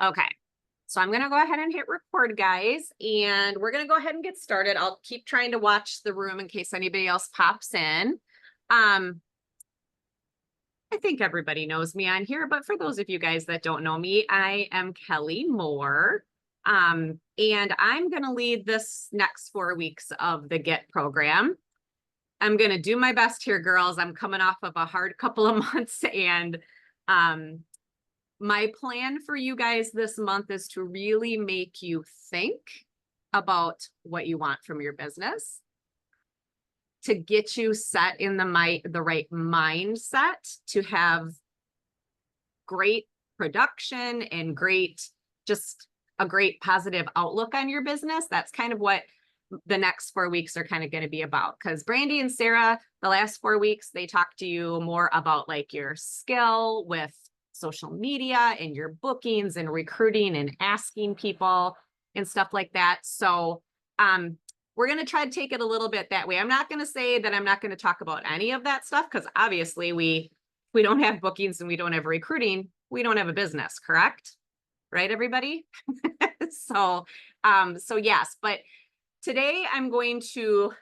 Okay, so I'm going to go ahead and hit record, guys, and we're going to go ahead and get started. I'll keep trying to watch the room in case anybody else pops in. Um, I think everybody knows me on here, but for those of you guys that don't know me, I am Kelly Moore. And I'm going to lead this next 4 weeks of the GET program. I'm going to do my best here, girls. I'm coming off of a hard couple of months, and my plan for you guys this month is to really make you think about what you want from your business, to get you set in the right mindset to have great production and just a great positive outlook on your business. That's kind of what the next 4 weeks are kind of going to be about, because Brandy and Sarah, the last 4 weeks, they talked to you more about like your skill with social media and your bookings and recruiting and asking people and stuff like that. So we're going to try to take it a little bit that way. I'm not going to say that I'm not going to talk about any of that stuff, because obviously we don't have bookings and we don't have recruiting. We don't have a business, correct? Right, everybody? So yes, but today I'm going to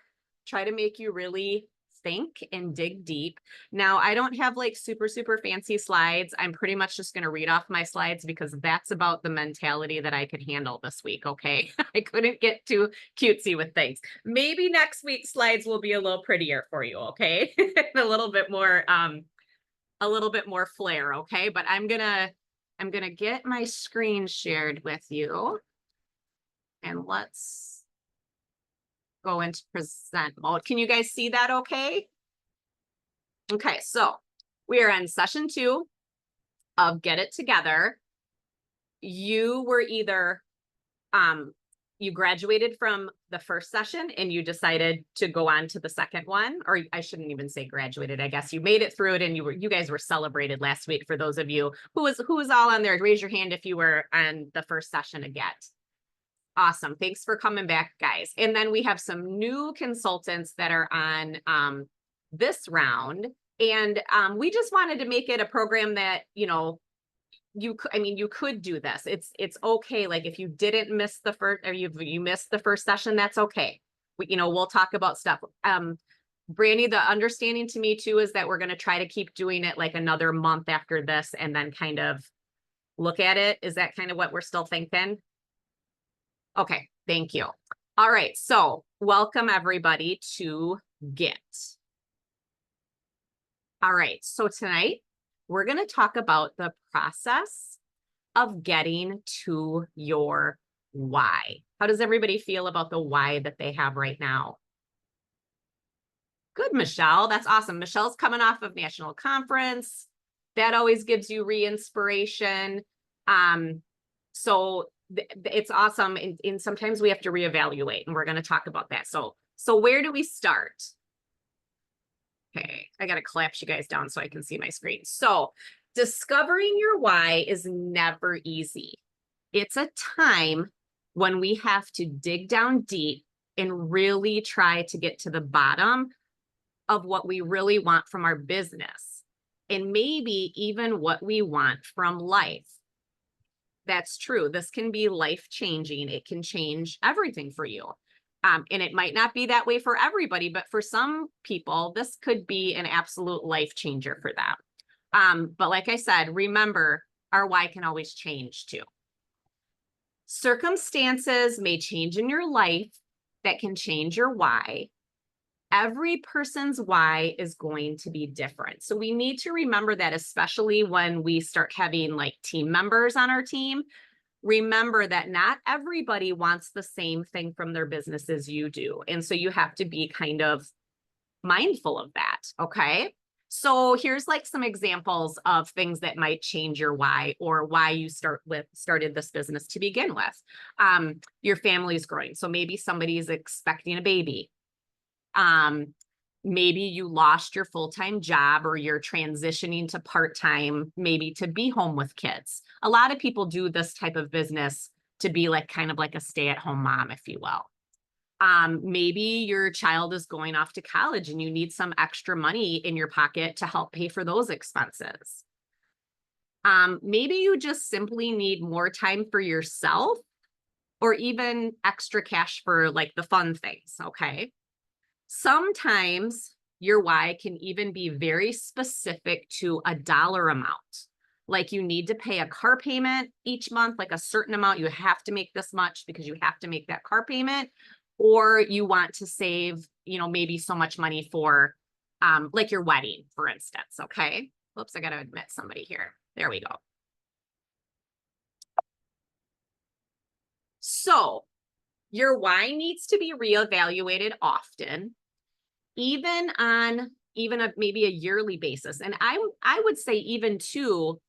try to make you really think and dig deep. Now, I don't have like super fancy slides. I'm pretty much just going to read off my slides because that's about the mentality that I could handle this week, okay? I couldn't get too cutesy with things. Maybe next week's slides will be a little prettier for you, okay? a little bit more flair, okay? But I'm gonna get my screen shared with you, and let's go into present mode. Can you guys see that okay? Okay, so we are in session 2 of Get It Together. You were either, you graduated from the first session and you decided to go on to the second one, or I shouldn't even say graduated. I guess you made it through it and you guys were celebrated last week. For those of you who was all on there, raise your hand if you were on the first session again. Awesome. Thanks for coming back, guys. And then we have some new consultants that are on this round. And we just wanted to make it a program that, you could do this. It's okay. Like if you didn't miss the first, or you missed the first session, that's okay. We'll talk about stuff. Brandy, the understanding to me too is that we're going to try to keep doing it like another month after this and then kind of look at it. Is that kind of what we're still thinking? Okay, thank you. All right, so welcome everybody to GET. All right, so tonight we're going to talk about the process of getting to your why. How does everybody feel about the why that they have right now? Good, Michelle. That's awesome. Michelle's coming off of national conference. That always gives you re-inspiration. So it's awesome. And sometimes we have to reevaluate, and we're going to talk about that. So where do we start? Okay, I got to collapse you guys down so I can see my screen. So discovering your why is never easy. It's a time when we have to dig down deep and really try to get to the bottom of what we really want from our business, and maybe even what we want from life. That's true. This can be life-changing. It can change everything for you. And it might not be that way for everybody, but for some people, this could be an absolute life changer for them. But like I said, remember, our why can always change too. Circumstances may change in your life that can change your why. Every person's why is going to be different. So we need to remember that, especially when we start having like team members on our team. Remember that not everybody wants the same thing from their business as you do. And so you have to be kind of mindful of that. Okay. So here's like some examples of things that might change your why, or why you started this business to begin with. Your family's growing. So maybe somebody's expecting a baby. Maybe you lost your full-time job, or you're transitioning to part-time, maybe to be home with kids. A lot of people do this type of business to be like kind of like a stay-at-home mom, if you will. Maybe your child is going off to college and you need some extra money in your pocket to help pay for those expenses. Maybe you just simply need more time for yourself or even extra cash for like the fun things. Okay. Sometimes your why can even be very specific to a dollar amount. Like you need to pay a car payment each month, like a certain amount. You have to make this much because you have to make that car payment, or you want to save, maybe so much money for like your wedding, for instance. Okay. Whoops, I got to admit somebody here. There we go. So your why needs to be reevaluated often, even on maybe a yearly basis. And I would say even too,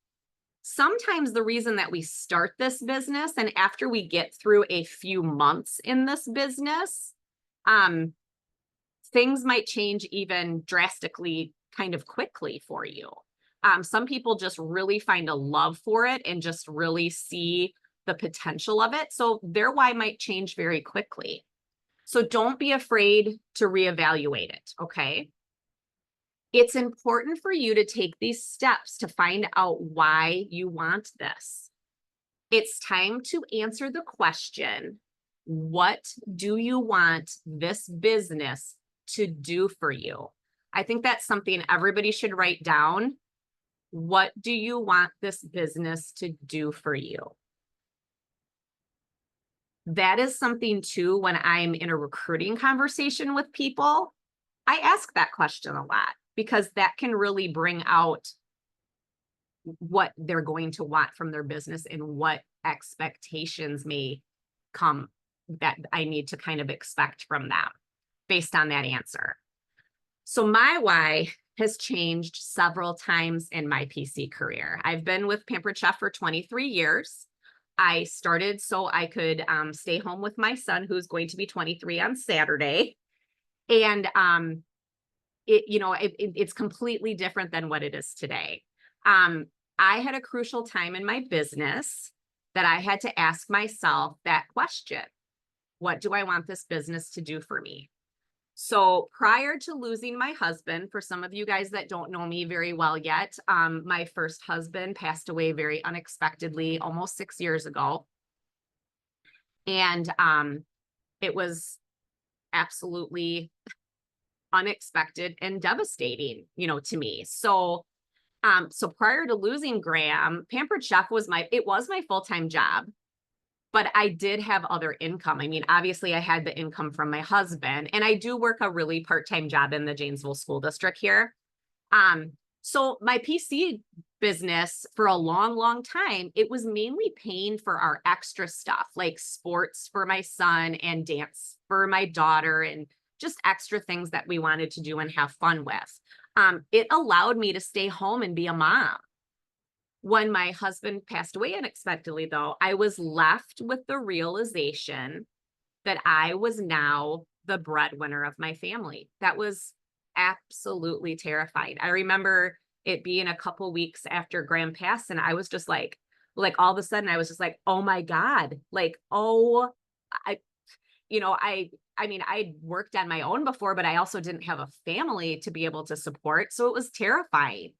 sometimes the reason that we start this business and after we get through a few months in this business, things might change even drastically kind of quickly for you. Some people just really find a love for it and just really see the potential of it. So their why might change very quickly. So don't be afraid to reevaluate it, okay? It's important for you to take these steps to find out why you want this. It's time to answer the question, what do you want this business to do for you? I think that's something everybody should write down. What do you want this business to do for you? That is something too, when I'm in a recruiting conversation with people, I ask that question a lot because that can really bring out what they're going to want from their business and what expectations may come that I need to kind of expect from them based on that answer. So my why has changed several times in my PC career. I've been with Pampered Chef for 23 years. I started so I could stay home with my son, who's going to be 23 on Saturday. And it's completely different than what it is today. I had a crucial time in my business that I had to ask myself that question. What do I want this business to do for me? So prior to losing my husband, for some of you guys that don't know me very well yet, my first husband passed away very unexpectedly almost 6 years ago. And it was absolutely unexpected and devastating, to me. So prior to losing Graham, Pampered Chef was my full-time job. But I did have other income. I mean, obviously I had the income from my husband, and I do work a really part-time job in the Janesville School District here. So my PC business for a long, long time, it was mainly paying for our extra stuff, like sports for my son and dance for my daughter and just extra things that we wanted to do and have fun with. It allowed me to stay home and be a mom. When my husband passed away unexpectedly, though, I was left with the realization that I was now the breadwinner of my family. That was absolutely terrifying. I remember it being a couple weeks after Graham passed, and I was just like all of a sudden, I was just like, oh my God, like, oh, I mean, I worked on my own before, but I also didn't have a family to be able to support. So it was terrifying.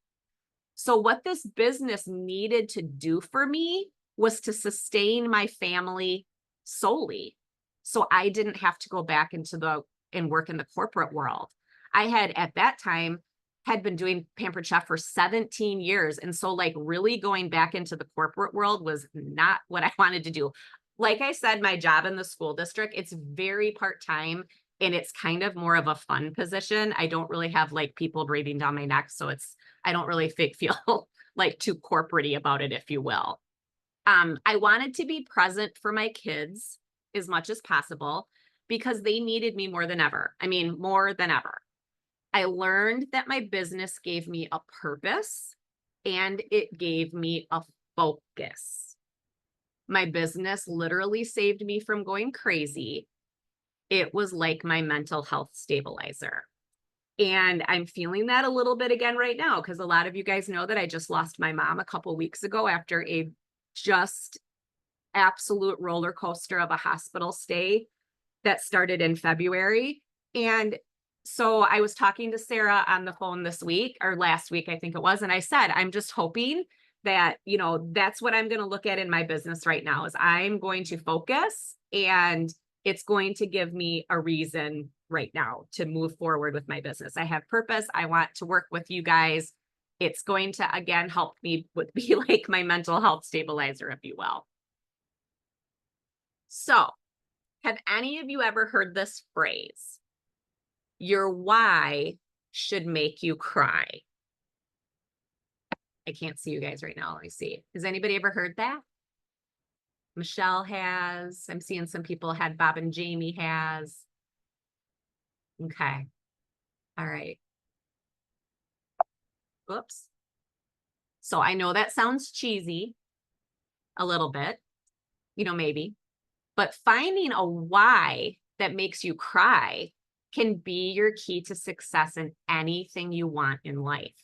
So what this business needed to do for me was to sustain my family solely. So I didn't have to go back and work in the corporate world. I had at that time had been doing Pampered Chef for 17 years. And so like really going back into the corporate world was not what I wanted to do. Like I said, my job in the school district, it's very part-time and it's kind of more of a fun position. I don't really have like people breathing down my neck. So I don't really feel like too corporate-y about it, if you will. I wanted to be present for my kids as much as possible because they needed me more than ever. I mean, more than ever. I learned that my business gave me a purpose and it gave me a focus. My business literally saved me from going crazy. It was like my mental health stabilizer. And I'm feeling that a little bit again right now because a lot of you guys know that I just lost my mom a couple weeks ago after a just absolute roller coaster of a hospital stay that started in February. And so I was talking to Sarah on the phone this week or last week, I think it was, and I said, I'm just hoping that, you know, that's what I'm going to look at in my business right now is I'm going to focus, and it's going to give me a reason right now to move forward with my business. I have purpose. I want to work with you guys. It's going to, again, help me be like my mental health stabilizer, if you will. So, have any of you ever heard this phrase? Your why should make you cry. I can't see you guys right now. Let me see. Has anybody ever heard that? Michelle has. I'm seeing some people had. Bob and Jamie has. Okay. All right. Oops. So I know that sounds cheesy a little bit, you know, maybe, but finding a why that makes you cry can be your key to success in anything you want in life.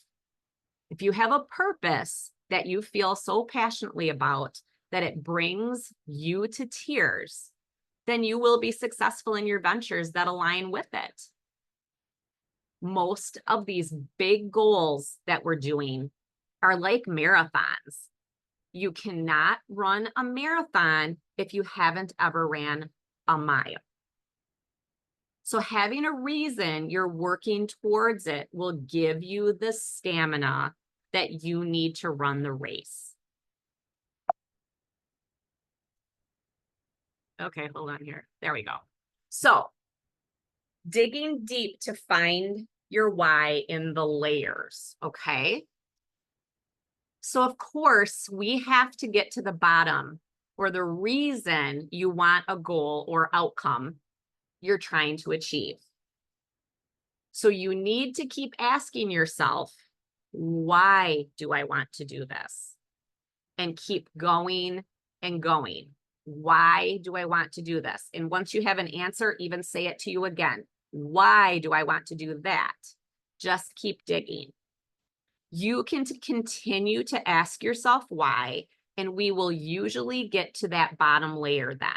If you have a purpose that you feel so passionately about that it brings you to tears, then you will be successful in your ventures that align with it. Most of these big goals that we're doing are like marathons. You cannot run a marathon if you haven't ever ran a mile. So having a reason you're working towards it will give you the stamina that you need to run the race. Okay, hold on here. There we go. So digging deep to find your why in the layers, okay? So of course, we have to get to the bottom or the reason you want a goal or outcome you're trying to achieve. So you need to keep asking yourself, why do I want to do this? And keep going and going. Why do I want to do this? And once you have an answer, even say it to you again. Why do I want to do that? Just keep digging. You can continue to ask yourself why, and we will usually get to that bottom layer then.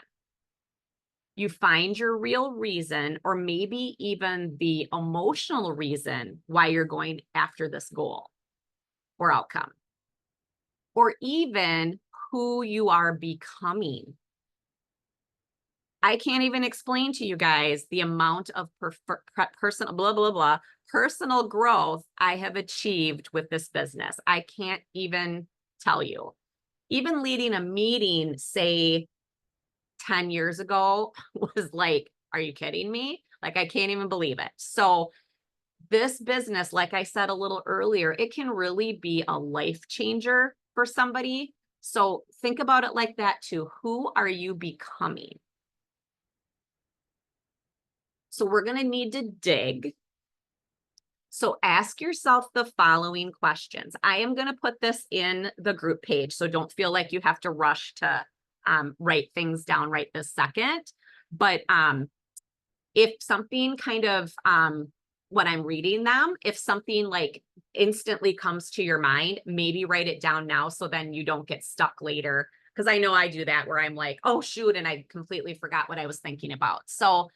You find your real reason, or maybe even the emotional reason why you're going after this goal or outcome, or even who you are becoming. I can't even explain to you guys the amount of personal blah, blah, blah, personal growth I have achieved with this business. I can't even tell you. Even leading a meeting, say 10 years ago, was like, are you kidding me? Like, I can't even believe it. So this business, like I said a little earlier, it can really be a life changer for somebody. So think about it like that too. Who are you becoming? So we're going to need to dig. So ask yourself the following questions. I am going to put this in the group page, so don't feel like you have to rush to write things down right this second. But if something kind of, when I'm reading them, if something like instantly comes to your mind, maybe write it down now so then you don't get stuck later. Because I know I do that where I'm like, oh, shoot, and I completely forgot what I was thinking about. So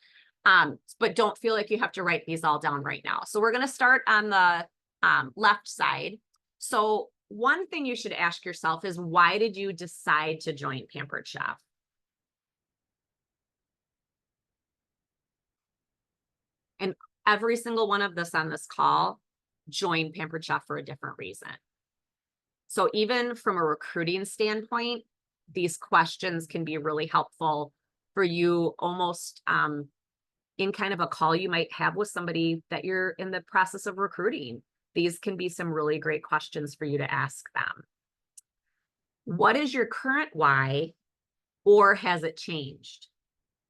but don't feel like you have to write these all down right now. So we're going to start on the left side. So one thing you should ask yourself is, why did you decide to join Pampered Chef? And every single one of us on this call joined Pampered Chef for a different reason. So even from a recruiting standpoint, these questions can be really helpful for you, almost in kind of a call you might have with somebody that you're in the process of recruiting. These can be some really great questions for you to ask them. What is your current why, or has it changed?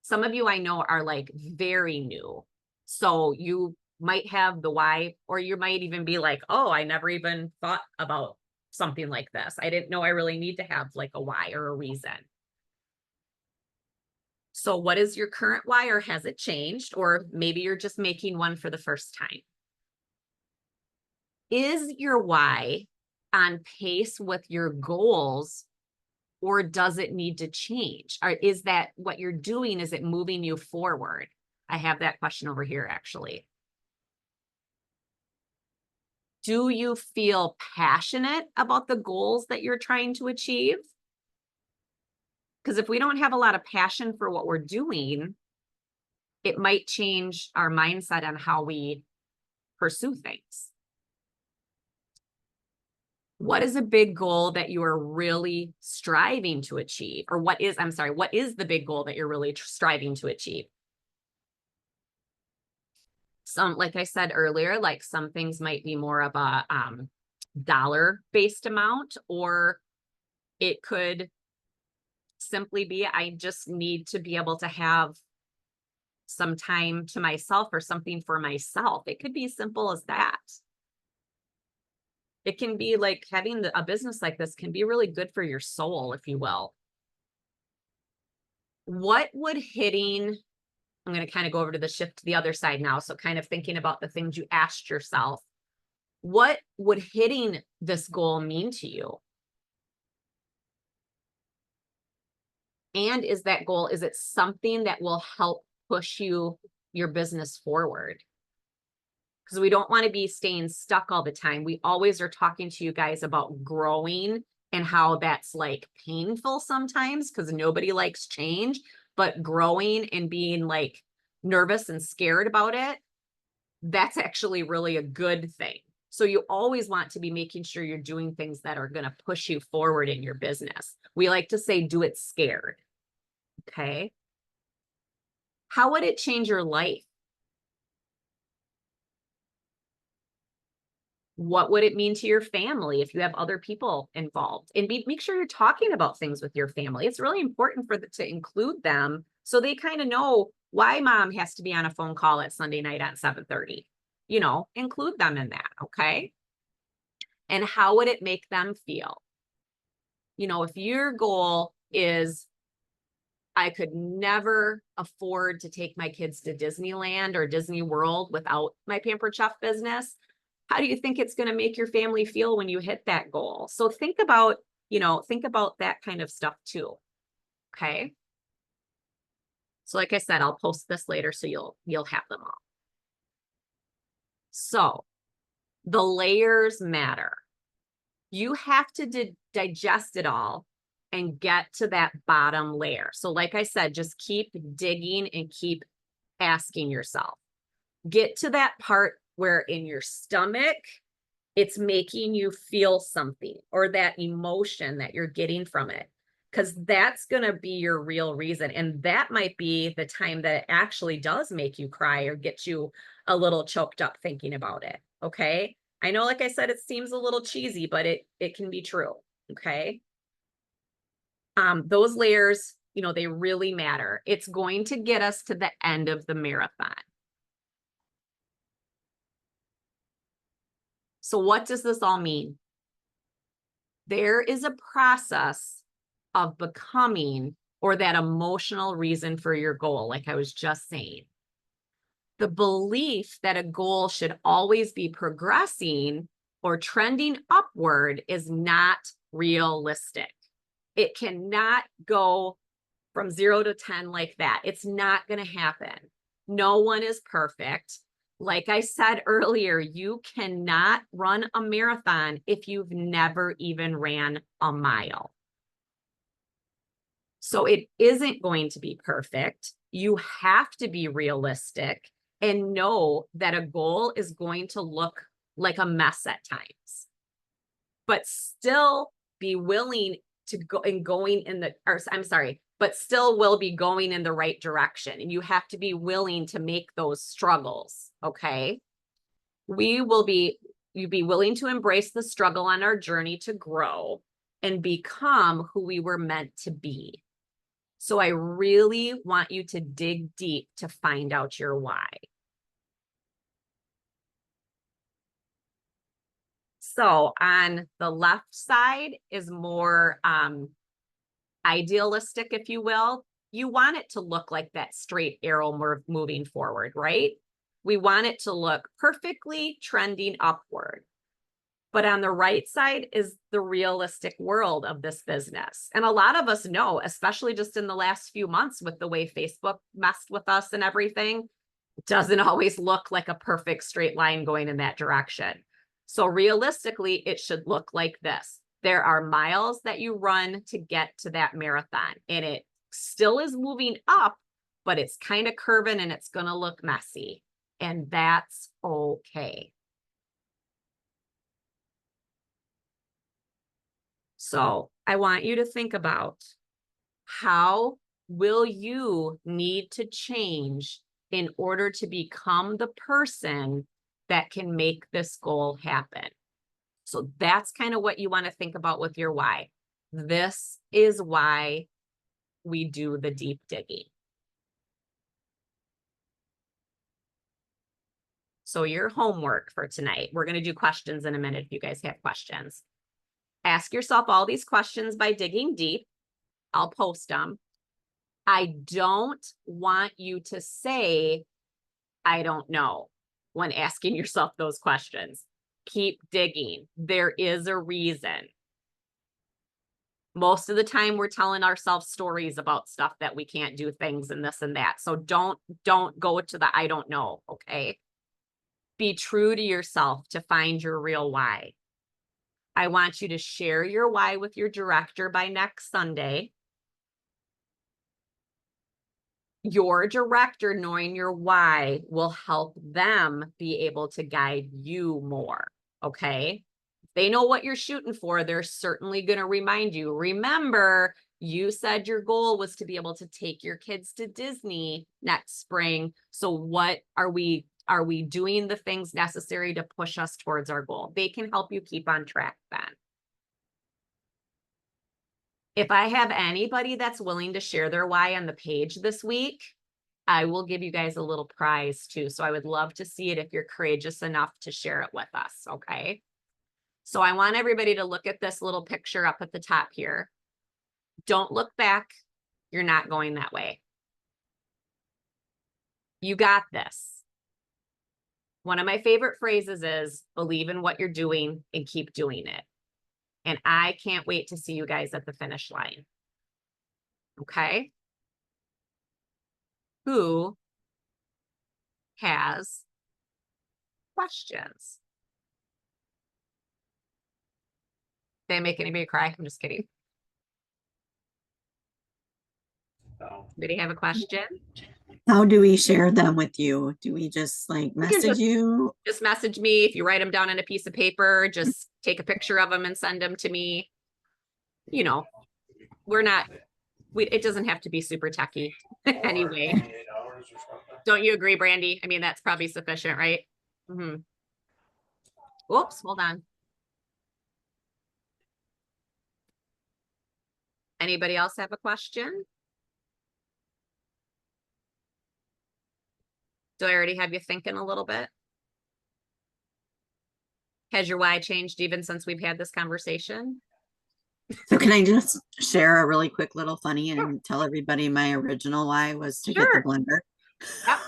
Some of you I know are like very new. So you might have the why, or you might even be like, oh, I never even thought about something like this. I didn't know I really need to have like a why or a reason. So what is your current why, or has it changed? Or maybe you're just making one for the first time. Is your why on pace with your goals, or does it need to change? Or is that what you're doing? Is it moving you forward? I have that question over here, actually. Do you feel passionate about the goals that you're trying to achieve? Because if we don't have a lot of passion for what we're doing, it might change our mindset on how we pursue things. What is a big goal that you are really striving to achieve? Or what is the big goal that you're really striving to achieve? Some, like I said earlier, like some things might be more of a dollar-based amount, or it could simply be, I just need to be able to have some time to myself or something for myself. It could be as simple as that. It can be like having a business like this can be really good for your soul, if you will. What would hitting, I'm going to kind of go over to the shift to the other side now. So kind of thinking about the things you asked yourself, what would hitting this goal mean to you? And is that goal, is it something that will help push your business forward? Because we don't want to be staying stuck all the time. We always are talking to you guys about growing and how that's like painful sometimes because nobody likes change, but growing and being like nervous and scared about it, that's actually really a good thing. So you always want to be making sure you're doing things that are going to push you forward in your business. We like to say, do it scared. Okay. How would it change your life? What would it mean to your family if you have other people involved? And make sure you're talking about things with your family. It's really important to include them so they kind of know why mom has to be on a phone call at Sunday night at 7:30. Include them in that, okay? And how would it make them feel? If your goal is, I could never afford to take my kids to Disneyland or Disney World without my Pampered Chef business, how do you think it's going to make your family feel when you hit that goal? So think about that kind of stuff too. Okay. So like I said, I'll post this later so you'll have them all. So the layers matter. You have to digest it all and get to that bottom layer. So like I said, just keep digging and keep asking yourself. Get to that part where in your stomach, it's making you feel something or that emotion that you're getting from it, because that's going to be your real reason. And that might be the time that it actually does make you cry or get you a little choked up thinking about it. Okay. I know, like I said, it seems a little cheesy, but it can be true. Okay. Those layers, they really matter. It's going to get us to the end of the marathon. So what does this all mean? There is a process of becoming or that emotional reason for your goal, like I was just saying. The belief that a goal should always be progressing or trending upward is not realistic. It cannot go from 0 to 10 like that. It's not going to happen. No one is perfect. Like I said earlier, you cannot run a marathon if you've never even ran a mile. So it isn't going to be perfect. You have to be realistic and know that a goal is going to look like a mess at times, but still be willing to go and going in the, or I'm sorry, but still will be going in the right direction. And you have to be willing to make those struggles. Okay. You'd be willing to embrace the struggle on our journey to grow and become who we were meant to be. So I really want you to dig deep to find out your why. So on the left side is more idealistic, if you will. You want it to look like that straight arrow moving forward, right? We want it to look perfectly trending upward. But on the right side is the realistic world of this business. And a lot of us know, especially just in the last few months with the way Facebook messed with us and everything, it doesn't always look like a perfect straight line going in that direction. So realistically, it should look like this. There are miles that you run to get to that marathon, and it still is moving up, but it's kind of curving and it's going to look messy, and that's okay. So I want you to think about, how will you need to change in order to become the person that can make this goal happen? So that's kind of what you want to think about with your why. This is why we do the deep digging. So your homework for tonight, we're going to do questions in a minute if you guys have questions. Ask yourself all these questions by digging deep. I'll post them. I don't want you to say, I don't know, when asking yourself those questions. Keep digging. There is a reason. Most of the time we're telling ourselves stories about stuff that we can't do things and this and that. So don't go to the I don't know, okay? Be true to yourself to find your real why. I want you to share your why with your director by next Sunday. Your director knowing your why will help them be able to guide you more, okay? If they know what you're shooting for, they're certainly going to remind you. Remember, you said your goal was to be able to take your kids to Disney next spring. So what are we doing the things necessary to push us towards our goal? They can help you keep on track then. If I have anybody that's willing to share their why on the page this week, I will give you guys a little prize too. So I would love to see it if you're courageous enough to share it with us, okay? So I want everybody to look at this little picture up at the top here. Don't look back. You're not going that way. You got this. One of my favorite phrases is, believe in what you're doing and keep doing it. And I can't wait to see you guys at the finish line. Okay? Who has questions? Did I make anybody cry? I'm just kidding. Anybody have a question? How do we share them with you? Do we just like message you? Just message me. If you write them down on a piece of paper, just take a picture of them and send them to me. You know, it doesn't have to be super techy anyway. Don't you agree, Brandy? I mean, that's probably sufficient, right? Mm-hmm. Whoops, hold on. Anybody else have a question? Do I already have you thinking a little bit? Has your why changed even since we've had this conversation? So can I just share a really quick little funny and tell everybody my original why was to get the blender? Yep.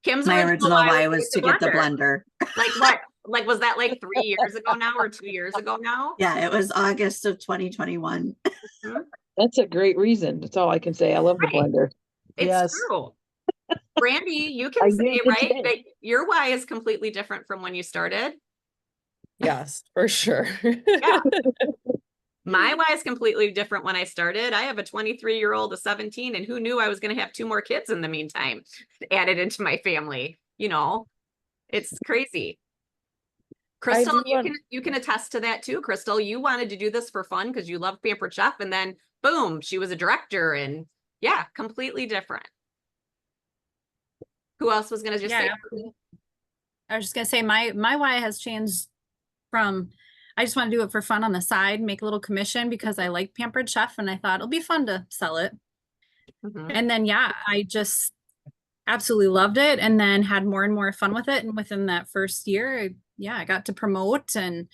Kim's My original why was to get the blender. Like what? Like, was that like 3 years ago now or 2 years ago now? Yeah, it was August of 2021. That's a great reason. That's all I can say. I love the blender. It's true. Brandy, you can say, right, that your why is completely different from when you started. Yes, for sure. Yeah. My why is completely different when I started. I have a 23-year-old, a 17, and who knew I was going to have 2 more kids in the meantime added into my family. You know, it's crazy. Crystal, you can attest to that too. Crystal, you wanted to do this for fun because you love Pampered Chef, and then boom, she was a director, and yeah, completely different. Who else was going to just say? I was just going to say my why has changed from, I just want to do it for fun on the side, make a little commission because I like Pampered Chef and I thought it'll be fun to sell it. And then, yeah, I just absolutely loved it and then had more and more fun with it. And within that first year, I got to promote, and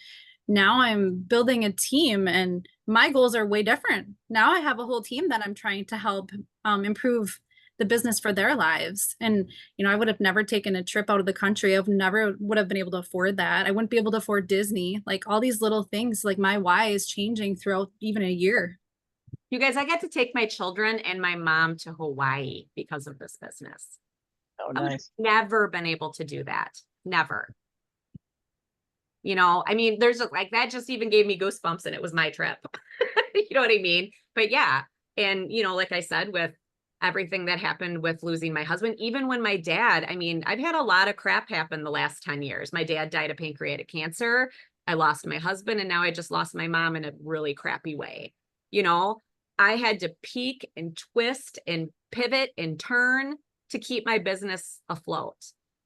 now I'm building a team and my goals are way different. Now I have a whole team that I'm trying to help improve the business for their lives. And, you know, I would have never taken a trip out of the country. I never would have been able to afford that. I wouldn't be able to afford Disney, like all these little things. Like my why is changing throughout even a year. You guys, I got to take my children and my mom to Hawaii because of this business. Oh, nice. I've never been able to do that. Never. You know, I mean, there's like, that just even gave me goosebumps and it was my trip. You know what I mean? But yeah. And, you know, like I said, with everything that happened with losing my husband, even when my dad, I mean, I've had a lot of crap happen the last 10 years. My dad died of pancreatic cancer. I lost my husband and now I just lost my mom in a really crappy way. You know, I had to peak and twist and pivot and turn to keep my business afloat.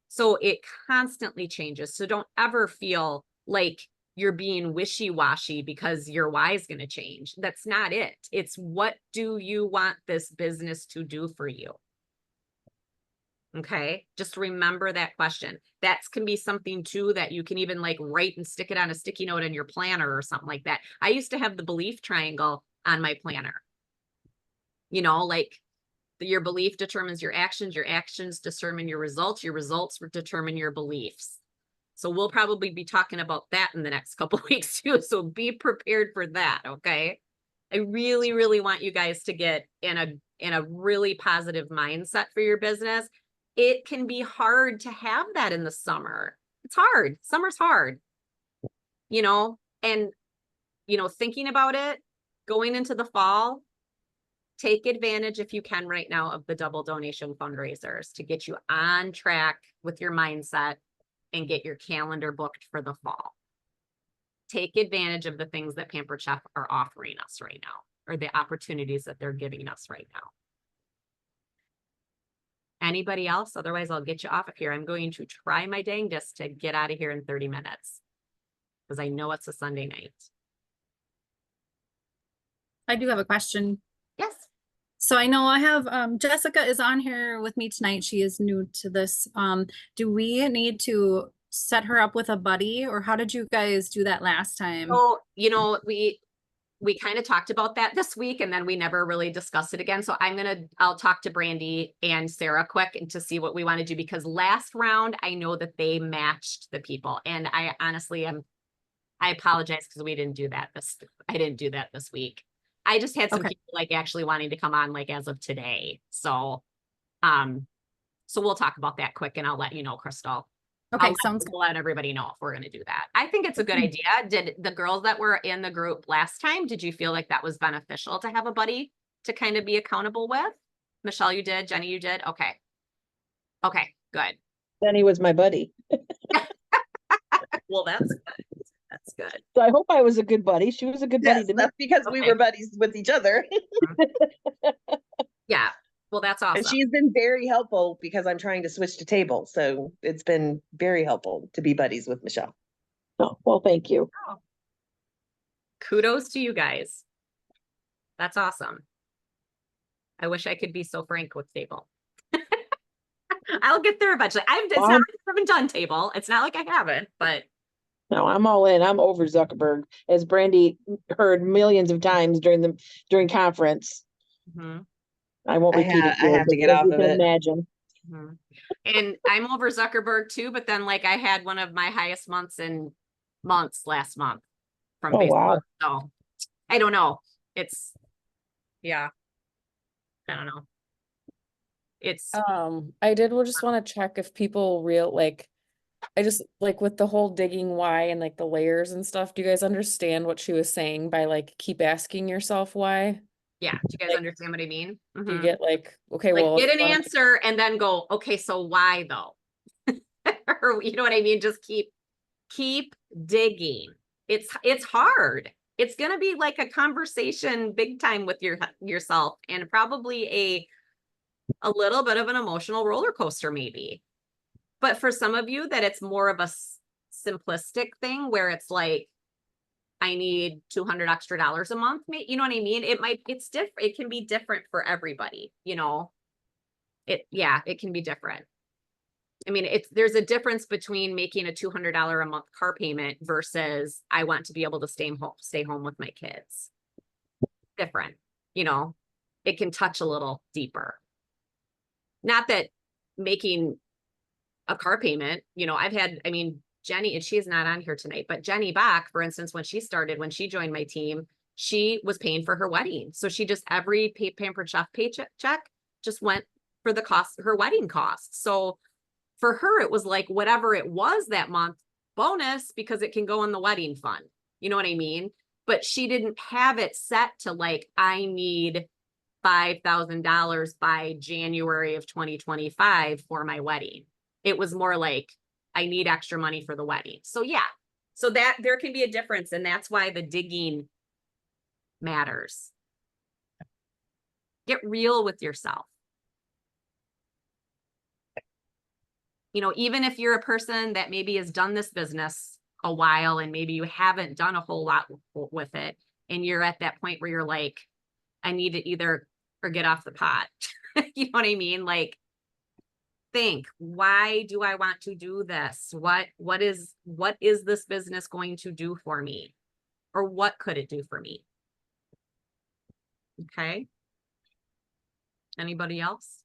So it constantly changes. So don't ever feel like you're being wishy-washy because your why is going to change. That's not it. It's what do you want this business to do for you? Okay. Just remember that question. That can be something too that you can even like write and stick it on a sticky note in your planner or something like that. I used to have the belief triangle on my planner. You know, like your belief determines your actions determine your results determine your beliefs. So we'll probably be talking about that in the next couple of weeks too. So be prepared for that. Okay. I really, really want you guys to get in a really positive mindset for your business. It can be hard to have that in the summer. It's hard. Summer's hard, you know, and, you know, thinking about it, going into the fall, take advantage if you can right now of the double donation fundraisers to get you on track with your mindset and get your calendar booked for the fall. Take advantage of the things that Pampered Chef are offering us right now, or the opportunities that they're giving us right now. Anybody else? Otherwise, I'll get you off of here. I'm going to try my dangest to get out of here in 30 minutes because I know it's a Sunday night. I do have a question. Yes. So I know I have, Jessica is on here with me tonight. She is new to this. Do we need to set her up with a buddy, or how did you guys do that last time? So, you know, we kind of talked about that this week and then we never really discussed it again. So I'll talk to Brandy and Sarah quick and to see what we want to do, because last round, I know that they matched the people, and I honestly I apologize because I didn't do that this week. I just had some Okay. people like actually wanting to come on like as of today. So we'll talk about that quick and I'll let you know, Crystal. Okay, sounds good. We'll let everybody know if we're going to do that. I think it's a good idea. Did the girls that were in the group last time, did you feel like that was beneficial to have a buddy to kind of be accountable with? Michelle, you did. Jenny, you did. Okay. Okay, good. Jenny was my buddy. Well, that's good. That's good. So I hope I was a good buddy. She was a good buddy Yes, to me. that's because we Okay. were buddies with each other. Yeah. Well, that's awesome. And she's been very helpful because I'm trying to switch to table. So it's been very helpful to be buddies with Michelle. Oh, well, thank you. Kudos to you guys. That's awesome. I wish I could be so frank with table. I'll get there eventually. It's not like I haven't done table. It's not like I haven't, but No, I'm all in. I'm over Zuckerberg, as Brandy heard millions of times during conference. mhm, I won't I repeat it. ha- I have to but get as off you of can it. Imagine. mhm. And I'm over Zuckerberg too, but then like I had one of my highest months last month from Oh, Facebook. wow. So I don't know. It's yeah. I don't know. It's I did just want to check if people I just like with the whole digging why and like the layers and stuff. Do you guys understand what she was saying by like keep asking yourself why? yeah. Do you guys like, understand what I mean? Do Mhm. you get like, okay, Like well, get if an you wanna- answer and then go, okay, so why though? Or you know what I mean? Just keep digging. It's hard. It's gonna be like a conversation big time with yourself, and probably a little bit of an emotional roller coaster maybe. But for some of you that it's more of a simplistic thing where it's like, I need $200 extra a month. You know what I mean? It's different. It can be different for everybody, you know? It can be different. I mean, there's a difference between making a $200 a month car payment versus I want to be able to stay home with my kids. Different, you know, it can touch a little deeper. Not that making a car payment, you know, Jenny, and she's not on here tonight, but Jenny Bach, for instance, when she joined my team, she was paying for her wedding. So she just every Pampered Chef paycheck just went for the cost, her wedding costs. So for her, it was like whatever it was that month, bonus because it can go in the wedding fund. You know what I mean? But she didn't have it set to like, I need $5,000 by January of 2025 for my wedding. It was more like, I need extra money for the wedding. So yeah, so that there can be a difference, and that's why the digging matters. Get real with yourself. You know, even if you're a person that maybe has done this business a while and maybe you haven't done a whole lot with it, and you're at that point where you're like, I need to either or get off the pot. You know what I mean? Like, think, why do I want to do this? What is this business going to do for me? Or what could it do for me? Okay. Anybody else?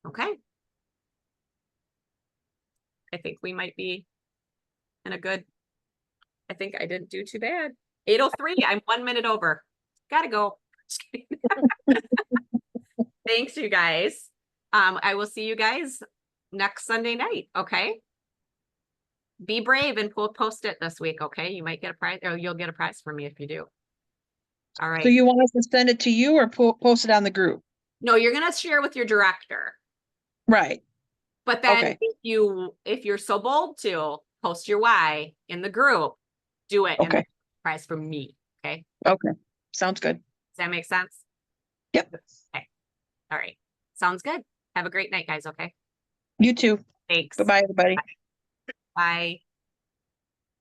Okay. I think we might be in a good, I think I didn't do too bad. 8:03, I'm 1 minute over. Gotta go. Just kidding. Thanks, you guys. I will see you guys next Sunday night, okay? Be brave and post it this week, okay? You might get a prize, or you'll get a prize from me if you do. All right. So you want us to send it to you or post it on the group? No, you're gonna share with your director. Right. But then Okay. if you're so bold to post your why in the group, do it and Okay. prize from me. Okay. Okay. Sounds good. Does that make sense? Yep. All right. Sounds good. Have a great night, guys. Okay. You too. Thanks. Goodbye, everybody. Bye.